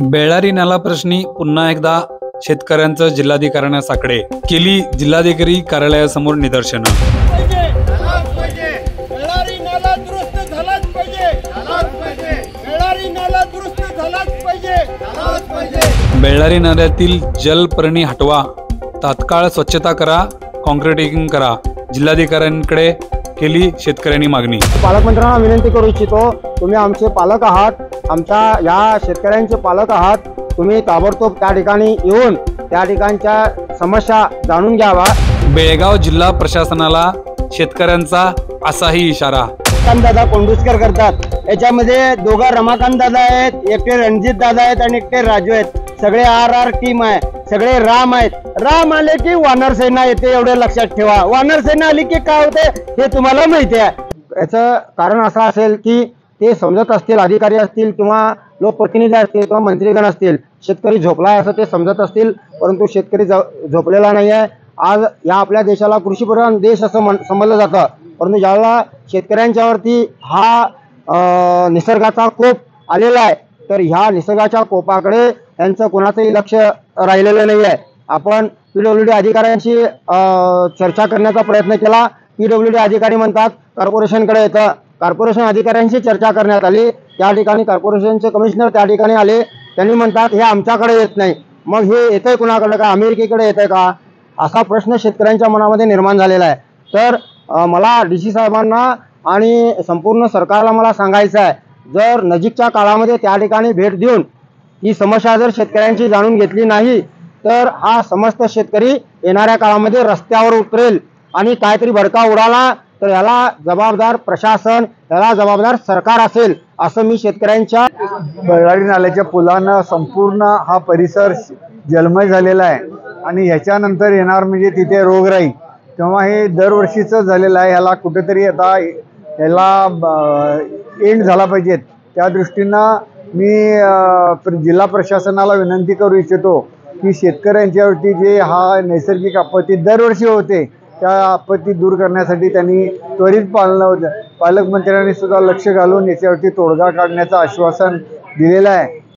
बेळारी नाला प्रश्नी पुन्हा एकदा शेतकऱ्यांचं जिल्हाधिकाऱ्यांसाकडे केली जिल्हाधिकारी कार्यालयासमोर निदर्शनं। बेळारी नाल्यातील जलपर्णी हटवा, तात्काळ स्वच्छता करा, कॉन्क्रिटिंग करा, जिल्हाधिकाऱ्यांकडे केली शेतकऱ्यांनी मागणी। पालकमंत्र्यांना विनंती करू इच्छितो, तुम्ही आमचे पालक आहात, आमच्या या शेतकऱ्यांचे पालक आहात, तुम्ही ताबडतोब त्या ठिकाणी येऊन त्या ठिकाणच्या समस्या जाणून घ्यावा। बेळगाव जिल्हा प्रशासनाला शेतकऱ्यांचा असाही इशारा। दादा कोंडुस्कर करतात, याच्यामध्ये दोघं रमाकांत दादा आहेत, एकटे रणजित दादा आहेत आणि एकटे राजू आहेत। सगळे आर टीम आहे, सगळे राम आहेत। राम आले की वानर सेना येते, एवढे लक्षात ठेवा। वानर सेना आली की काय होते हे तुम्हाला माहिती आहे। याचं कारण असं असेल की ते समजत असतील, अधिकारी असतील किंवा लोकप्रतिनिधी असतील किंवा मंत्रीगण असतील, शेतकरी झोपलाय असं ते समजत असतील, परंतु शेतकरी झोपलेला नाही आहे। आज या आपल्या देशाला कृषीप्रधान देश असं समजलं जातं, परंतु ज्यावेळेला शेतकऱ्यांच्यावरती हा निसर्गाचा कोप आलेला आहे, तर ह्या निसर्गाच्या कोपाकडे त्यांचं कोणाचंही लक्ष राहिलेलं नाही आहे। आपण PWD अधिकाऱ्यांशी चर्चा करण्याचा प्रयत्न केला। PWD अधिकारी म्हणतात कॉर्पोरेशनकडे येतं, कॉर्पोरेशन अधिकाऱ्यांशी चर्चा करण्यात आली, त्या ठिकाणी कॉर्पोरेशनचे कमिशनर त्या ठिकाणी आले, त्यांनी म्हणतात हे आमच्याकडे येत नाही। मग हे येतंय कुणाकडे, का अमेरिकेकडे येतंय का, असा प्रश्न शेतकऱ्यांच्या मनामध्ये निर्माण झालेला आहे। तर मला DC साहेबांना आणि संपूर्ण सरकारला मला सांगायचं आहे, जर नजीकच्या काळामध्ये त्या ठिकाणी भेट देऊन ही समस्या जर शेतकऱ्यांची जाणून घेतली नाही, तर हा समस्त शेतकरी येणाऱ्या काळामध्ये रस्त्यावर उतरेल आणि काहीतरी भडका उडाला तर याला जबाबदार प्रशासन, याला जबाबदार सरकार असेल, असं मी शेतकऱ्यांच्या बेळारी नाल्याच्या पुलानं संपूर्ण हा परिसर जलमय झालेला आहे आणि ह्याच्यानंतर येणार म्हणजे तिथे रोगराई, तेव्हा हे दरवर्षीचं झालेलं आहे। ह्याला कुठेतरी आता ह्याला एंड झाला पाहिजे। त्या दृष्टीनं मी जिल्हा प्रशासनाला विनंती करू इच्छितो की शेतकऱ्यांच्यावरती जे हा नैसर्गिक आपत्ती दरवर्षी होते, त्या आपत्ती दूर करण्यासाठी त्यांनी त्वरित पालकमंत्र्यांनी सुद्धा लक्ष घालून याच्यावरती तोडगा काढण्याचं आश्वासन दिलेलं आहे।